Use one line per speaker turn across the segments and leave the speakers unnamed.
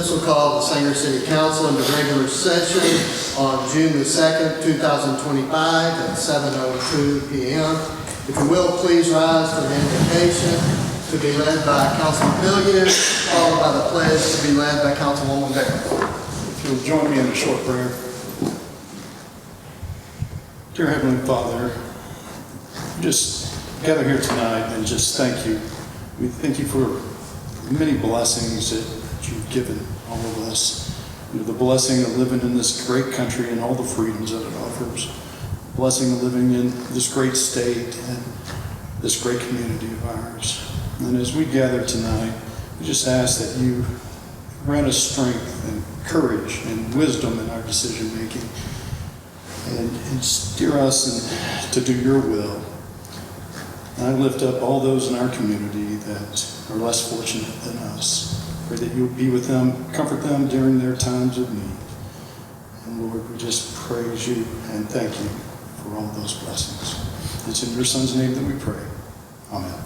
This will call the Sanger City Council into regular session on June the 2nd, 2025 at 7:02 p.m. If you will, please rise for the invocation to be led by Councilman Billiard, followed by the pledge to be led by Councilwoman Bear.
If you'll join me in a short prayer. Dear Heavenly Father, just gather here tonight and just thank you. We thank you for many blessings that you've given all of us. The blessing of living in this great country and all the freedoms that it offers. The blessing of living in this great state and this great community of ours. And as we gather tonight, we just ask that you grant us strength and courage and wisdom in our decision making and steer us to do your will. And I lift up all those in our community that are less fortunate than us. Pray that you'll be with them, comfort them during their times of need. And Lord, we just praise you and thank you for all those blessings. It's in your Son's name that we pray. Amen.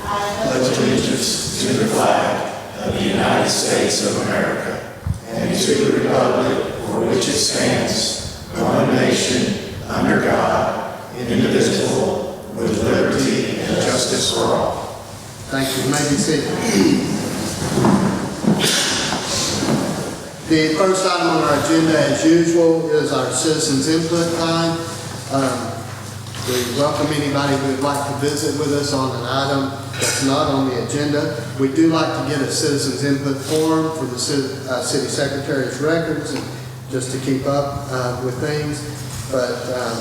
I pledge allegiance to the flag of the United States of America and to the republic for which it stands, one nation, under God, indivisible, with liberty and justice for all.
Thank you. You may be seated. The first item on our agenda, as usual, is our citizens input time. We welcome anybody who would like to visit with us on an item that's not on the agenda. We do like to get a citizens input form for the city secretary's records and just to keep up with things. But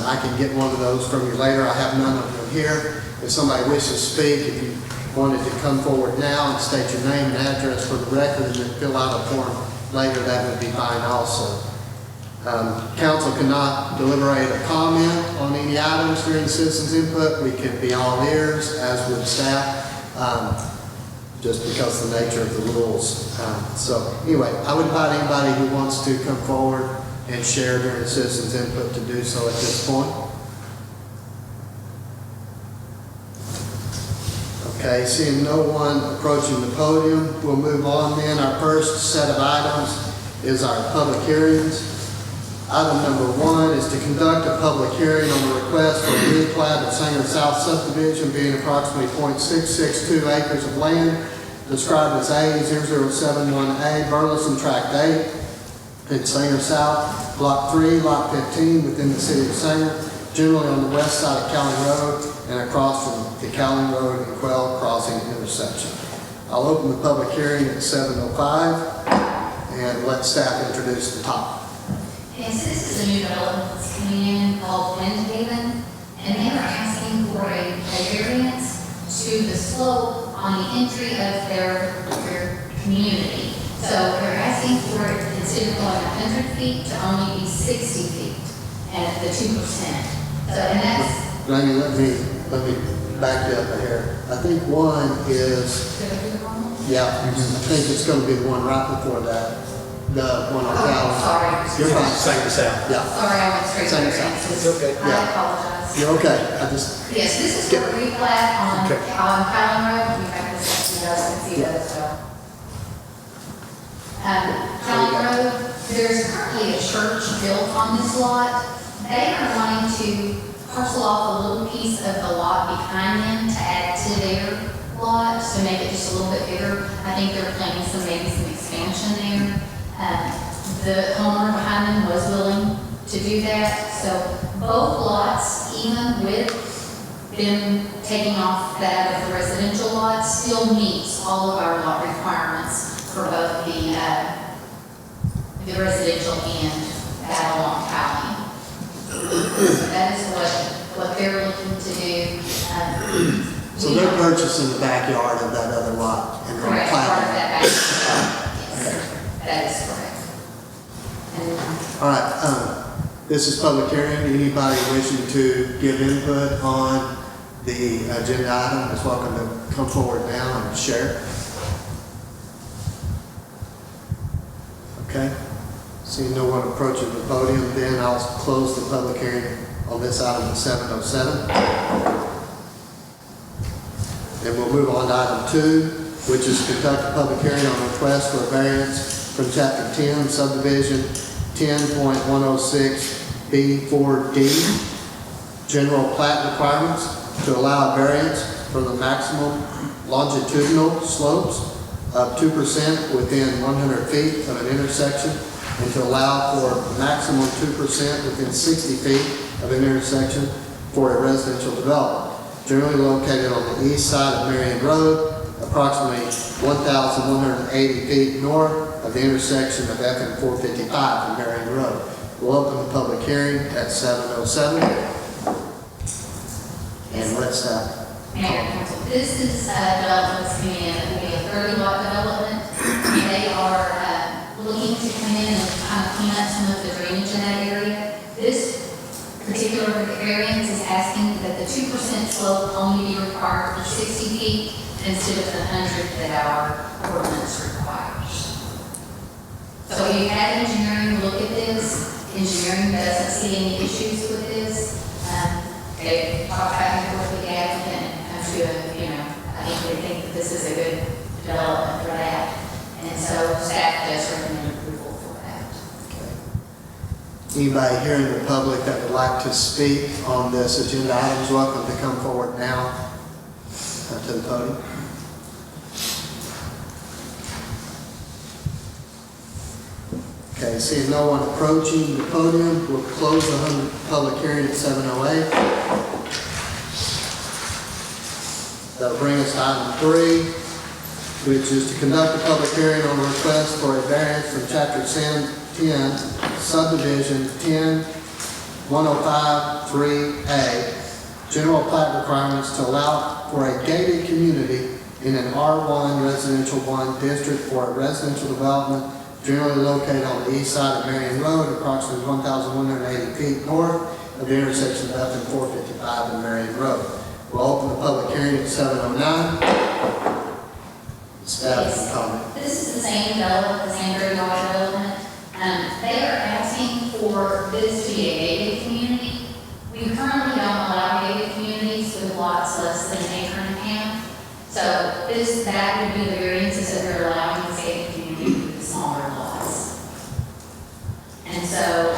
I can get one of those from you later. I have none of them here. If somebody wishes to speak, if you wanted to come forward now and state your name and address for the record and then fill out a form later, that would be fine also. Council cannot deliberate or comment on any items during the citizens input. We could be all ears, as would staff, just because of the nature of the rules. So anyway, I would invite anybody who wants to come forward and share during the citizens input to do so at this point. Okay, seeing no one approaching the podium, we'll move on then. Our first set of items is our public hearings. Item number 1 is to conduct a public hearing on the request for a replat of Sanger South subdivision being approximately 0.662 acres of land described as A0071A, Burleson Tract 8 in Sanger South, Block 3, Lot 15 within the city of Sanger, generally on the west side of Cowling Road and across from the Cowling Road and Quell Crossing intersection. I'll open the public hearing at 7:05 and let staff introduce the topic.
Yes, this is a new development that's coming in called Windhaven, and they are asking for a variance to the slope on the entry of their community. So they're asking for it, instead of going 100 feet, to only be 60 feet at the 2%. So, and that's...
Randy, let me back you up here. I think one is... Yeah, I think it's going to be the one right before that. The one on Cowling.
Sorry.
You're fine.
Sanger South.
Yeah.
Sorry, I went straight to
Sanger
the
South.
answers.
It's okay.
I
Yeah.
apologize.
You're okay.
Yes, this is for a replat on Cowling Road. We have this up so you guys can see that as well. Cowling Road, there's currently a church built on this lot. They are wanting to parcel off a little piece of the lot behind them to add to their lot, to make it just a little bit bigger. I think they're planning maybe some expansion there. The homeowner behind them was willing to do that. So both lots, even with them taking off that of the residential lots, still meets all of our lot requirements for both the residential and Babylon County. That is what they're looking to do.
So they're purchasing the backyard of that other lot and they're
Correct, part of
planting.
that backyard. Yes, that is correct. And,
All right, this is public hearing. Anybody wishing to give input on the agenda item is welcome to come forward now and share. Okay, seeing no one approaching the podium, then I'll close the public hearing on this item at 7:07. And we'll move on to item 2, which is conduct a public hearing on request for a variance from chapter 10, subdivision 10.106B4D, general plat requirements to allow a variance for the maximum longitudinal slopes of 2% within 100 feet of an intersection, and to allow for maximum 2% within 60 feet of an intersection for a residential development, generally located on the east side of Marion Road, approximately 1,180 feet north of the intersection of F and 455 and Marion Road. We'll open the public hearing at 7:07. And let's
Mayor and Council, this is development that's coming in, it will be a 30-lot development. They are looking to come in and kind of clean up some of the drainage in that area. This particular variance is asking that the 2% slope only be required for 60 feet instead of the 100 that our ordinance requires. So you had engineering look at this. Engineering doesn't see any issues with this. They talked back and forth with the applicant and come to a, I think they think that this is a good development for that. And so staff does recommend approval for that.
Anybody here in the public that would like to speak on this agenda item is welcome to come forward now to the podium. Okay, seeing no one approaching the podium, we'll close the public hearing at 7:08. That'll bring us to item 3, which is to conduct a public hearing on a request for a variance from chapter 10, subdivision 10.105.3A, general plat requirements to allow for a gated community in an R1 residential 1 district for a residential development generally located on the east side of Marion Road, approximately 1,180 feet north of the intersection of F and 455 and Marion Road. We'll open the public hearing at 7:09. Staff can comment.
This is the same development, the same 30-lot development. They are asking for this to be a gated community. We currently don't allow gated communities with lots less than an acre and a half. So that would be the variances that we're allowing this gated community with the smaller lots. And so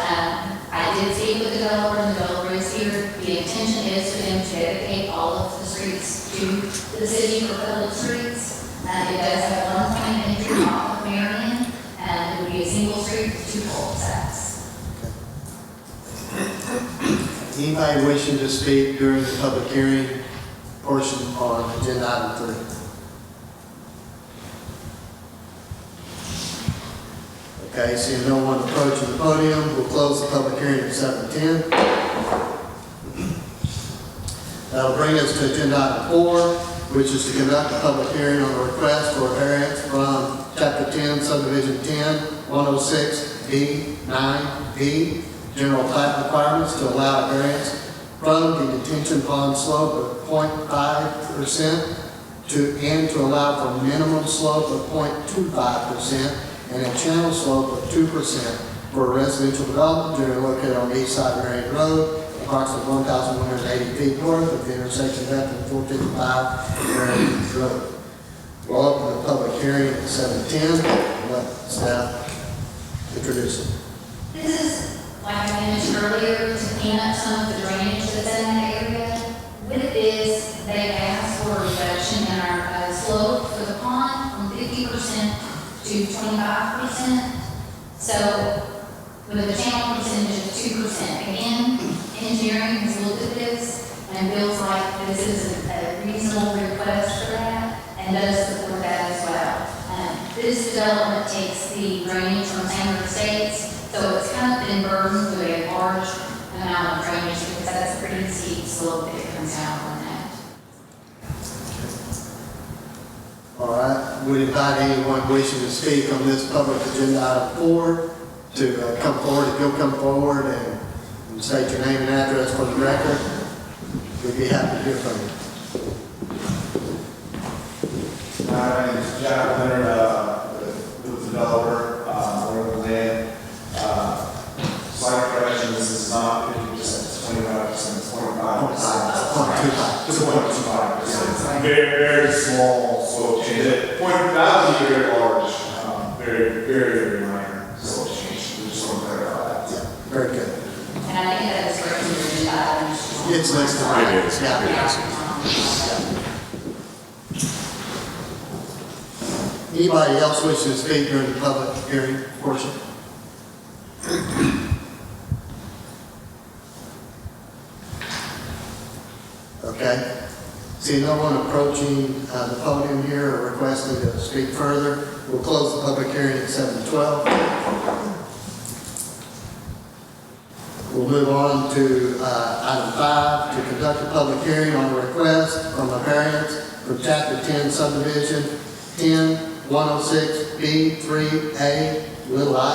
I did speak with the developer, and the developer is here. The intention is for them to dedicate all of the streets to the city for public streets. It does have one point of entry off of Marion, and it would be a single street with 2 cul-de-sacs.
Anybody wishing to speak during the public hearing portion on agenda item 3? Okay, seeing no one approaching the podium, we'll close the public hearing at 7:10. That'll bring us to agenda item 4, which is to conduct a public hearing on a request for a variance from chapter 10, subdivision 10.106B9B, general plat requirements to allow a variance from the detention pond slope of 0.5% and to allow for minimum slope of 0.25% and a channel slope of 2% for a residential development generally located on the east side of Marion Road, approximately 1,180 feet north of the intersection of F and 455 and Marion Road. We'll open the public hearing at 7:10. Let staff introduce it.
This is, like I mentioned earlier, to clean up some of the drainage that's in that area. With this, they asked for a reduction in our slope for the pond from 50% to 25%. So, with a channel percentage of 2%. Again, engineering has looked at this and feels like this is a reasonable request for that and does support that as well. This development takes the drainage from Sandra Estates, so it's kind of been burdened with a large amount of drainage because that's a pretty steep slope that it comes down on that.
All right, we invite anyone wishing to speak on this public agenda item 4 to come forward. If you'll come forward and state your name and address for the record, we'd be happy to hear from you.
My name is Jack Leonard, with the developer, owner of the land. Slight correction, this is not 50%, it's 25%, it's 25%.
0.25.
It's a 0.25%. Very, very small slope change. That would be very large, very, very, very minor slope change. We just want to clarify that.
Yeah, very good.
And I think that is recommended items.
It's listed, right?
It is.
Yeah. Anybody else wishing to speak during the public hearing portion? Okay. See no one approaching the podium here or requesting to speak further. We'll close the public hearing at 7:12. We'll move on to item 5, to conduct a public hearing on a request from a variance from Chapter 10 subdivision 10-106B3A little I,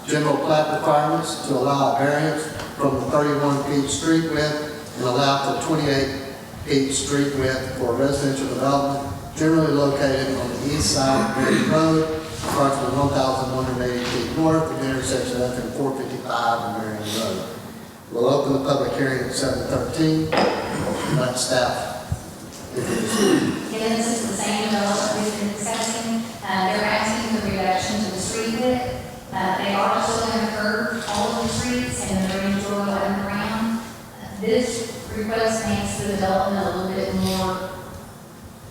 general plat requirements to allow a variance from the 31 feet street width and allow for 28 feet street width for residential development generally located on the east side of Marion Road, approximately 1,180 feet north of the intersection of FM 455 and Marion Road. We'll open the public hearing at 7:13. Let staff introduce.
Again, this is the same development we've been discussing. They're asking for reduction to the street width. They are still going to curve all of the streets and the range road underground. This request makes the development a little bit more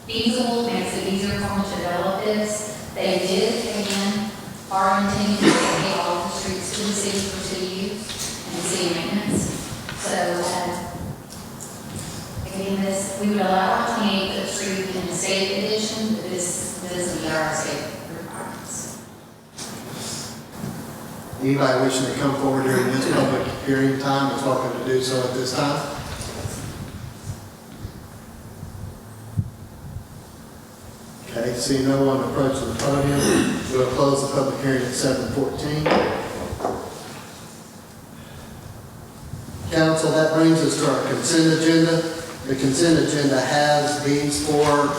feasible, makes it easier for them to develop this. They did, again, are intending to dedicate all of the streets to the city for city use and city maintenance. So, again, this, we would allow 28 foot street in the state edition, but this doesn't meet our state requirements.
Anybody wishing to come forward during this public hearing time is welcome to do so at this time. Okay, see no one approaching the podium. We'll close the public hearing at 7:14. Council, that brings us to our consent agenda. The consent agenda has these 4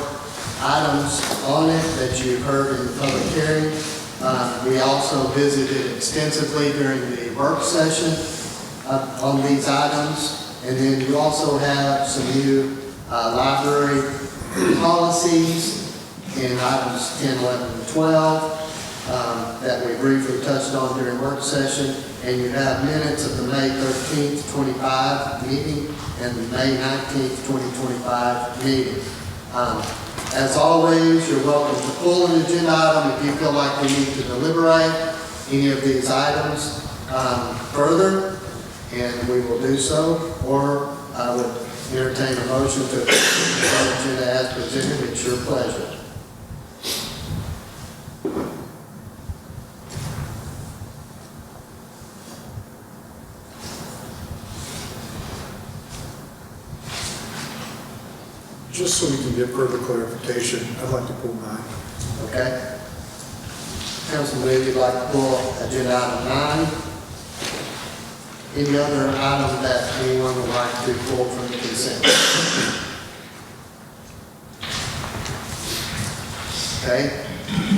items on it that you've heard in the public hearing. We also visited extensively during the work session on these items. And then you also have some new library policies in items 10, 11, and 12 that we briefly touched on during work session. And you have minutes of the May 13th, 25 meeting and the May 19th, 2025 meeting. As always, you're welcome to pull an agenda item if you feel like we need to deliberate any of these items further, and we will do so. Or I would entertain a motion to approve the agenda as presented. It's your pleasure.
Just so we can get further clarification, I'd like to pull 9.
Okay? Councilman Lee, you'd like to pull agenda item 9. Any other item that anyone would like to pull from the consent? Okay?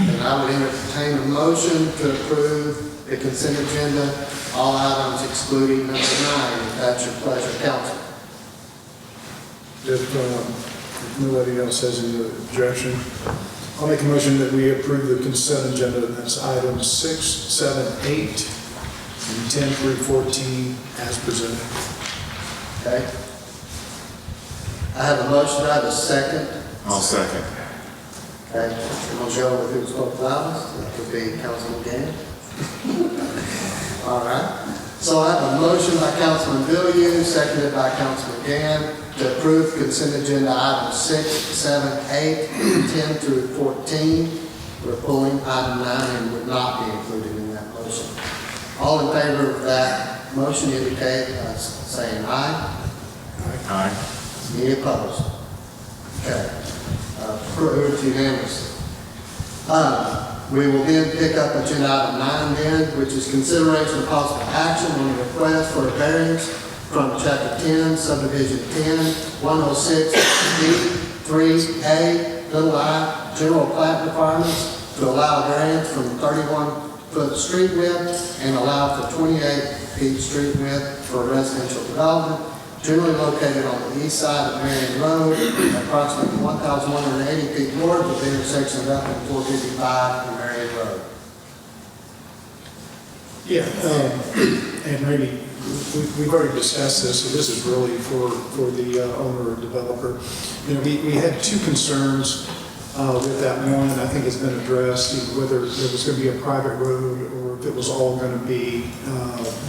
And I would entertain a motion to approve the consent agenda, all items excluding number 9, if that's your pleasure, council.
If nobody else has any objection, I'll make a motion that we approve the consent agenda. That's items 6, 7, 8, and 10 through 14 as presented.
Okay? I have a motion, I have a second.
I'll second.
Okay, and we'll go with who spoke loudest. That would be Councilman Gann. All right. So I have a motion by Councilman Billiou, seconded by Councilman Gann, to approve consent agenda items 6, 7, 8, 10 through 14. We're pulling item 9 and would not be included in that motion. All in favor of that motion indicate by saying aye.
Aye.
Any opposed? Okay. Approved unanimously. We will then pick up agenda item 9 then, which is consideration of possible action on the request for a variance from Chapter 10, Subdivision 10-106B3A, little I, general plat requirements to allow a variance from 31-foot street width and allow for 28 feet street width for residential development generally located on the east side of Marion Road, approximately 1,180 feet north of the intersection of F and 455 and Marion Road.
Yeah, and Randy, we've already discussed this, so this is really for the owner or developer. You know, we had two concerns with that one. I think it's been addressed, whether it was going to be a private road or if it was all going to be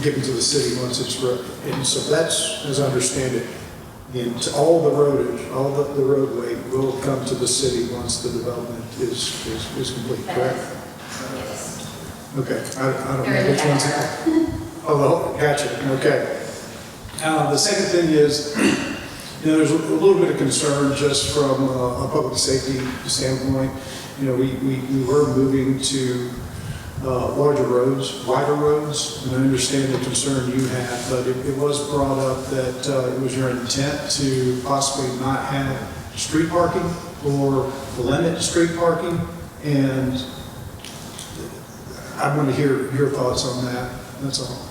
given to the city once it's, and so that's, as I understand it, all the roadage, all the roadway will come to the city once the development is complete, correct?
Yes.
Okay, I don't
They're
know
in
which
the
one's.
back.
Oh, well, gotcha, okay. The second thing is, you know, there's a little bit of concern just from a public safety standpoint. You know, we were moving to larger roads, wider roads, and I understand the concern you have, but it was brought up that it was your intent to possibly not have street parking or limit street parking, and I want to hear your thoughts on that, that's all.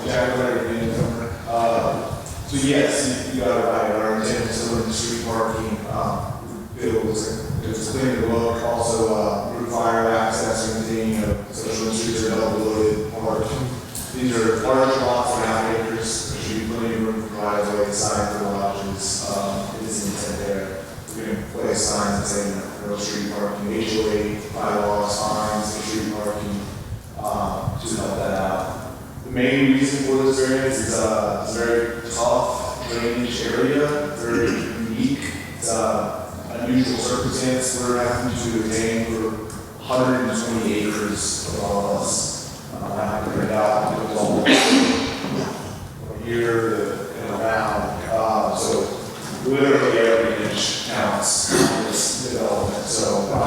Jack Leonard, being the owner. So yes, you got it right, our intent is to limit street parking, it was clean to look, also, route fire access and everything, especially when streets are double loaded, large. These are large lots, and half acres, there should be plenty of room for driveway, side garages, it is intent there. We're gonna place signs that say, no street parking, HOA, bylaws, fines, no street parking, to help that out. The main reason for this variance is, it's a very tough drainage area, very unique. It's unusual circumstance we're having to attain for 120 acres of all of us. I have to print out, it was all from here and around. So literally every inch counts in this development. So by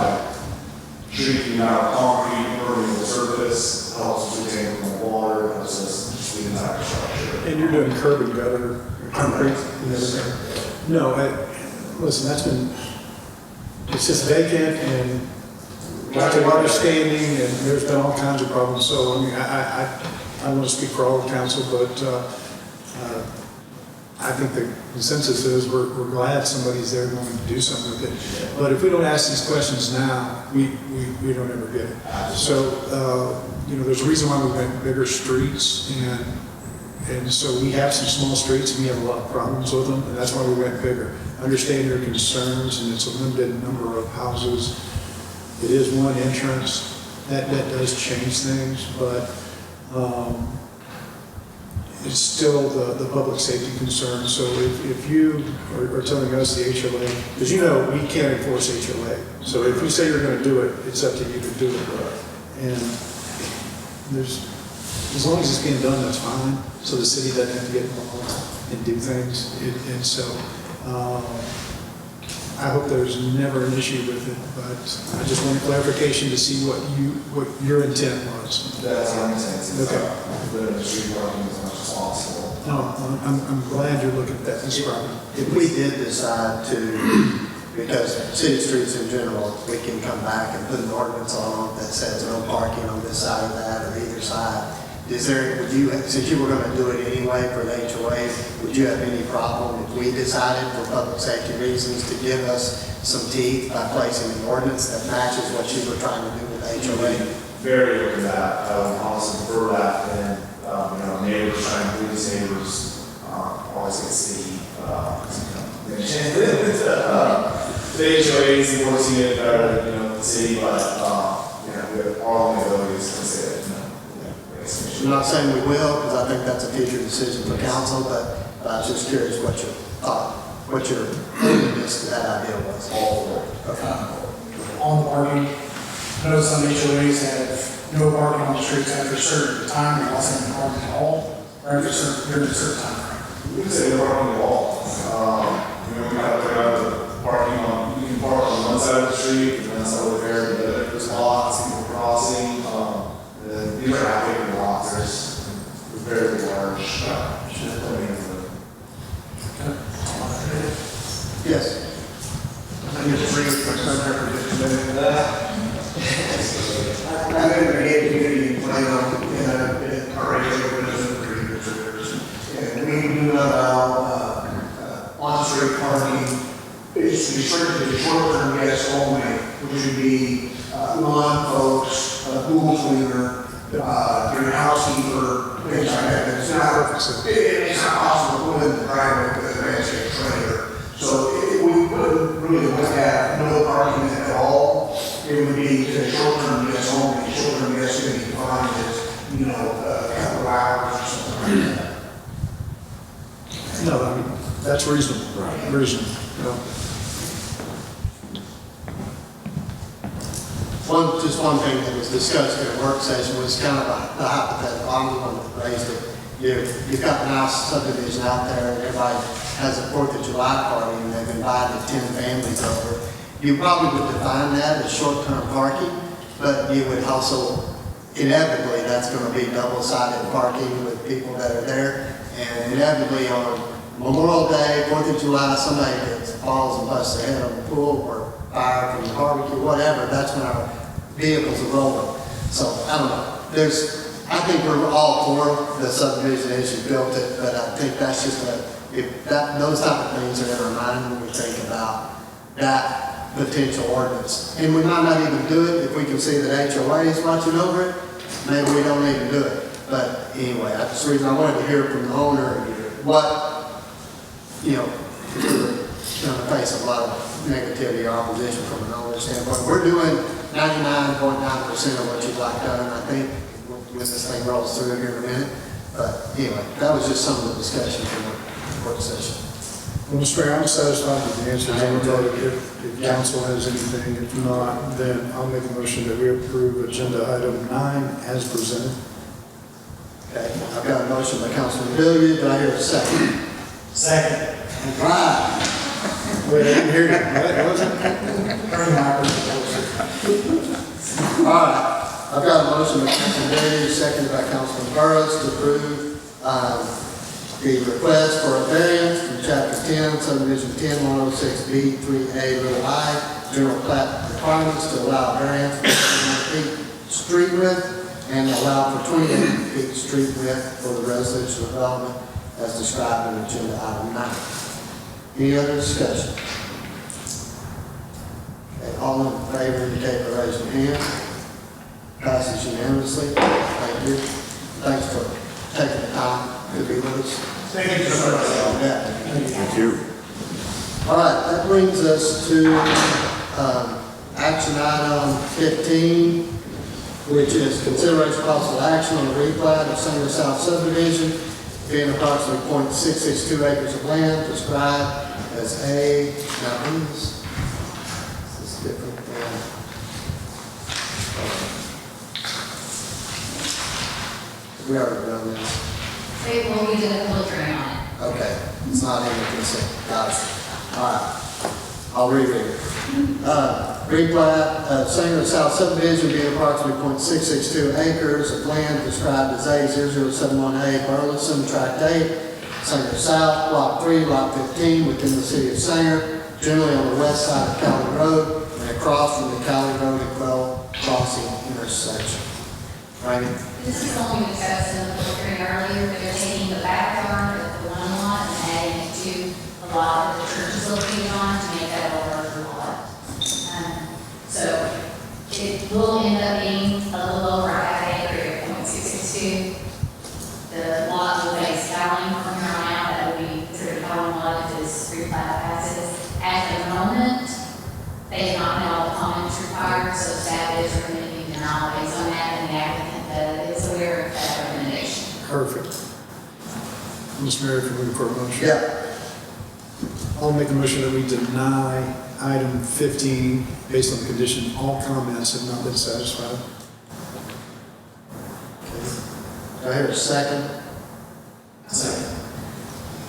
shrinking the amount of concrete, permeable surface, helps to retain from the water, helps us just the entire structure.
And you're doing curb and gutter, concrete, and everything? No, listen, that's been, it's just vacant and lots of water standing, and there's been all kinds of problems. So, I mean, I don't want to speak for all the council, but I think the consensus is we're glad somebody's there going to do something with it. But if we don't ask these questions now, we don't ever get it. So, you know, there's a reason why we went bigger streets, and so we have some small streets and we have a lot of problems with them, and that's why we went bigger. Understand your concerns, and it's a limited number of houses. It is one entrance. That does change things, but it's still the public safety concern. So if you are telling us the HOA, because you know we can't enforce HOA. So if you say you're going to do it, it's up to you to do it. And there's, as long as it's being done, that's fine. So the city doesn't have to get involved and do things. And so I hope there's never an issue with it, but I just wanted clarification to see what your intent was.
That's our intent,
Okay.
limit the street parking as much as possible.
No, I'm glad you're looking at that, this property.
If we did decide to, because city streets in general, we can come back and put an ordinance on them that says no parking on this side of that or either side. Is there, would you, since you were going to do it anyway for the HOA, would you have any problem if we decided for public safety reasons to give us some teeth by placing an ordinance that matches what you were trying to do with the HOA?
Very open to that. I would honestly prefer that than, you know, neighbors trying to please neighbors, always get city, the HOA is enforcing it better than, you know, the city, but, you know, we have all the abilities to say it, you know.
I'm not saying we will, because I think that's a future decision for council, but I was just curious what your thought, what your openness to that idea was.
All for it.
On the parking, I know some HOAs have no parking on the streets after a certain time, or also no parking at all, or after a certain time frame.
We can say no parking at all. You know, we might have to have the parking on, you can park on one side of the street, and then that's over there, but there's lots, people crossing, these are half-acre lots, there's very large,
Yes.
I just agree with my son there for just a minute. I've been in the gay community in Plano, and I've already over for years. And we do not allow on-street parking. It's restricted to short-term guests only, which would be lawn folks, pool cleaner, your housekeeper, things like that. It's not possible to put in the driveway with a landscape trailer. So we wouldn't really have no parking at all. It would be to short-term guests only. Short-term guests can be defined as, you know, a couple of hours or something like that.
No, I mean, that's reasonable.
Right.
Reasonable. No.
Just one thing that was discussed in a work session was kind of the hypothetical, I'm the one that raised it. You've got a nice subdivision out there, and everybody has a 4th of July party, and they've invited 10 families over. You probably would define that as short-term parking, but you would also, inevitably, that's going to be double-sided parking with people that are there, and inevitably on Memorial Day, 4th of July, somebody gets falls and busts their head on the pool, or fire from the barbecue, whatever, that's when our vehicles are rolling. So, I don't know, I think we're all for the subdivision as you built it, but I think that's just those type of things are in our mind when we think about that potential ordinance. And we might not even do it if we can see that HOA is watching over it, maybe we don't even do it. But anyway, that's the reason I wanted to hear from the owner what, you know, we're going to face a lot of negativity or opposition from an owner standpoint. We're doing 99.9% of what you'd like done, I think, when this thing rolls through here in a minute. But anyway, that was just some of the discussion from the work session.
Well, Mr. Mayor, I'm satisfied with the answers. I'm going to if council has anything. If not, then I'll make a motion that we approve agenda item 9 as presented.
Okay, I've got a motion by Councilman Billiard. Do I hear a second?
Second.
All right.
Wait, I didn't hear you. What was it?
All right. I've got a motion by Councilman Billiard, seconded by Councilman Burris to approve the request for a variance from Chapter 10, Subdivision 10-106B, 3A, little I, general plat requirements to allow variance for 21 feet street width and allow for 28 feet street width for the residential development as described in agenda item 9. Any other discussion? Okay, all in favor indicate by raising your hand. Passes unanimously. Thank you. Thanks for taking the time to be with us.
Thank you, sir.
Yeah.
Thank you.
All right, that brings us to action item 15, which is consideration of possible action on the replat of Singer South subdivision, being approximately .662 acres of land described as A. Now, is this different than? We already done this.
Well, we did a public hearing on it.
Okay, it's not in the consent. Got it. All right, I'll reread it. Replat of Singer South subdivision being approximately .662 acres of land described as A0071A, Burleson, Tract 8, Singer South, Block 3, Lot 15, within the city of Singer, generally on the west side of Cali Road, and across from the Cali Road and Quell Crossing intersection. Right?
This is only discussed in the public hearing earlier, but they're taking the backyard of the one lot and adding it to the lot that the church is located on to make that a larger lot. So it will end up being a little over a half acre at .662. The lot will face Dowling from here on out. That will be considered a Dowling lot if this replat passes. At the moment, they have not met all the comments required, so staff is recommending denial based on that, and the applicant is aware of that recommendation.
Perfect. Mr. Mayor, if you're looking for a motion.
Yeah.
I'll make a motion that we deny item 15 based on the condition all comments have not been satisfied.
Do I hear a second?
Second.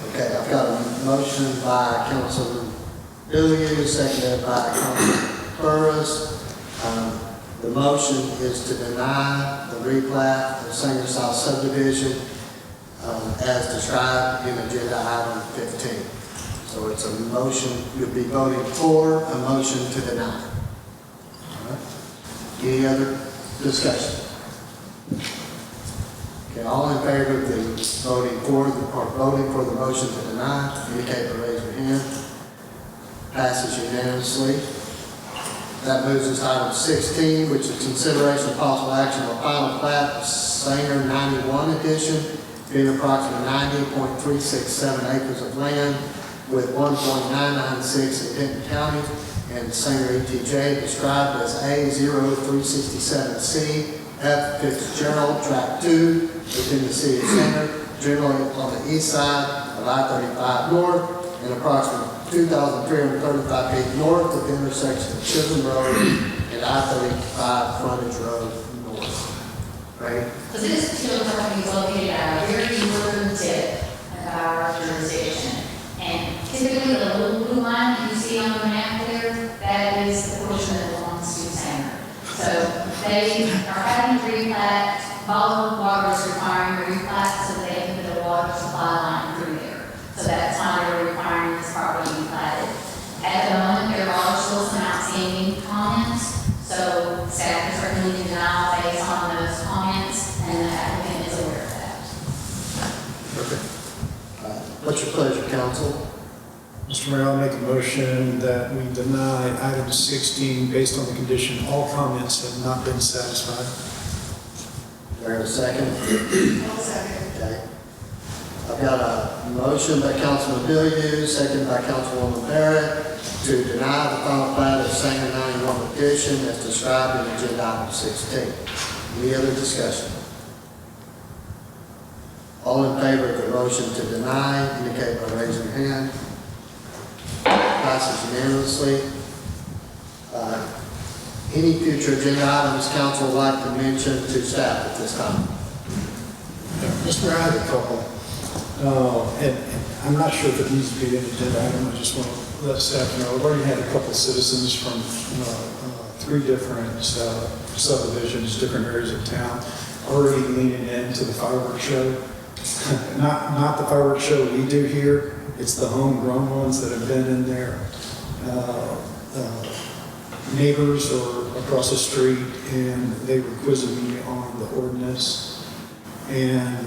Okay, I've got a motion by Councilman Billiard, seconded by Councilman Burris. The motion is to deny the replat of Singer South subdivision as described in agenda item 15. So it's a motion, you'll be voting for a motion to deny. All right. Any other discussion? Okay, all in favor of the voting for the motion to deny, indicate by raising your hand. Passes unanimously. That moves us to item 16, which is consideration of possible action on final plat of Sanger 91 edition, being approximately 90.367 acres of land with 1.996 in Denton County and Sanger ETJ described as A0367C, F Fitzgerald, Track 2, within the city of Sanger, generally on the east side of I-35 North and approximately 2,335 feet north of the intersection of Chisholm Road and I-35 Frontage Road North. Right?
So this particular property is located at a very northern tip of our jurisdiction. And typically the little blue line that you see on the map there, that is the portion that belongs to Sanger. So they are having to replat, Baldwin Water is requiring a replat so that they can put a water supply line through there. So that's why they're requiring this property to be platted. At the moment, there are still some outstanding comments, so staff is recommending denial based on those comments, and the applicant is aware of that.
What's your pleasure, council?
Mr. Mayor, I'll make a motion that we deny item 16 based on the condition all comments have not been satisfied.
Is there a second? Okay. I've got a motion by Councilman Billieux, second by Councilwoman Barrett, to deny the final plat of Sanger 91 edition as described in agenda item 16. Any other discussion? All in favor of the motion to deny, indicate by raising your hand. Passes unanimously. Any future agenda items council would like to mention to staff at this time?
Mr. Mayor, I have a couple. And I'm not sure if it needs to be an agenda item. I just want to let staff know. I've already had a couple citizens from 3 different subdivisions, different areas of town, already leaning into the fireworks show. Not the fireworks show we do here. It's the homegrown ones that have been in there. Neighbors or across the street, and they were quizzing me on the ordinance and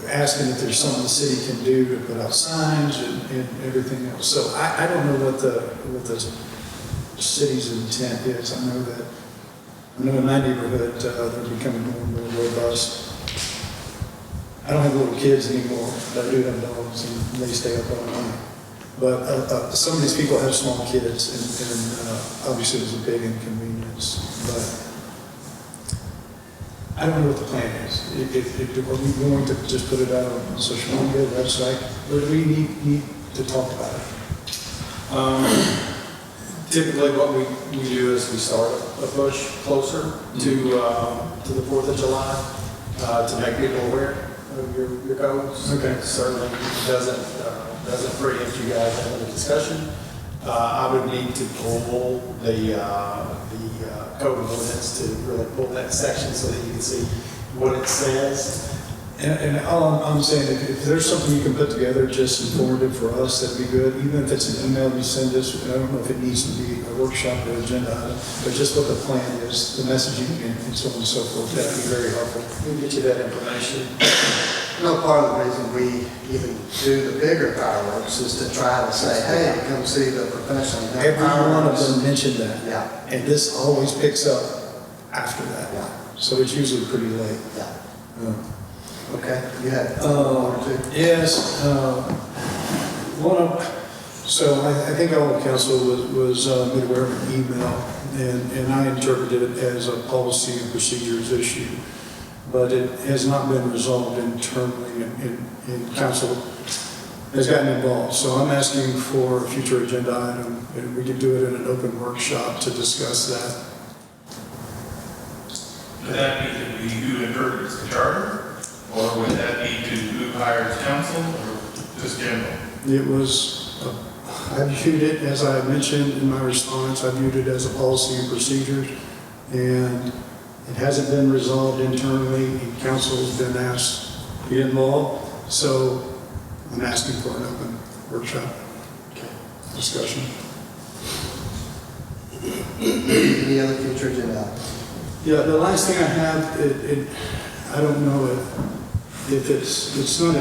asking if there's something the city can do to put out signs and everything else. So I don't know what the city's intent is. I know in my neighborhood they're becoming more and more robust. I don't have little kids anymore, but I do have dogs, and they stay up all night. But some of these people have small kids, and obviously it's a big inconvenience. But I don't know what the plan is. Are we going to just put it out on social media, website, or do we need to talk about it?
Typically, what we do is we start a push closer to the 4th of July to make people aware of your codes.
Okay.
It certainly doesn't preempt you guys having a discussion. I would need to pull the code of ordinance to really pull that section so that you can see what it says.
And all I'm saying, if there's something you can put together just informative for us, that'd be good. Even if it's an email you send us, I don't know if it needs to be a workshop or agenda item, but just what the plan is, the messaging and so on and so forth. That'd be very helpful.
We'll get you that information.
No, part of the reason we even do the bigger fireworks is to try to say, hey, come see the professional.
Every one of them mentioned that.
Yeah.
And this always picks up after that.
Yeah.
So it's usually pretty late.
Yeah. Okay, you had one or two?
Yes, so I think all the council was made aware of an email, and I interpreted it as a policy and procedures issue, but it has not been resolved internally, and council has gotten involved. So I'm asking for a future agenda item, and we could do it in an open workshop to discuss that.
Would that be to be who interprets the charter? Or would that be to who hires counsel, or just general?
It was, I viewed it, as I mentioned in my response, I viewed it as a policy and procedures, and it hasn't been resolved internally, and council has been asked to get involved, so I'm asking for an open workshop discussion.
Any other future agenda items?
Yeah, the last thing I have, I don't know if it's not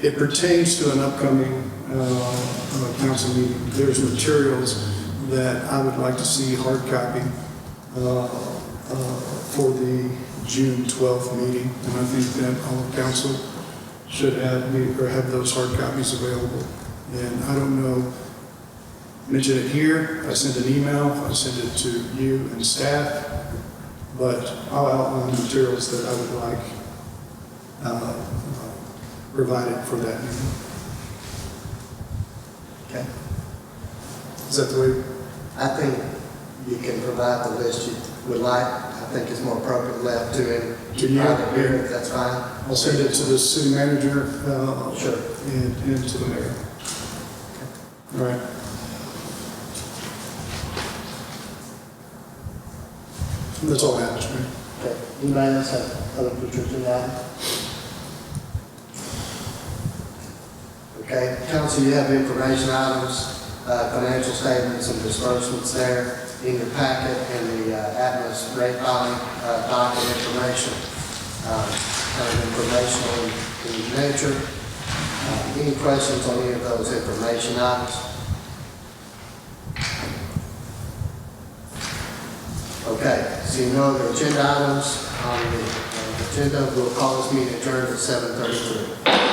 it pertains to an upcoming council meeting. There's materials that I would like to see hard copy for the June 12th meeting. And I think that all of council should have those hard copies available. And I don't know, mention it here, I sent an email, I sent it to you and staff, but I'll outline the materials that I would like provided for that meeting.
Okay.
Is that the way?
I think you can provide the list you would like. I think it's more appropriate left to him.
To you?
Private here, if that's fine.
I'll send it to the city manager
Sure.
and to the mayor. All right. That's all I have, Mr. Mayor.
Okay. Anybody else have other pictures in that? Okay, council, you have information items, financial statements and disbursements there in your packet, and the Atmos rate filing docket information, kind of informational in nature. Any questions on any of those information items? Okay, seeing no other agenda items on the agenda, we'll call this meeting adjourned at 7:33.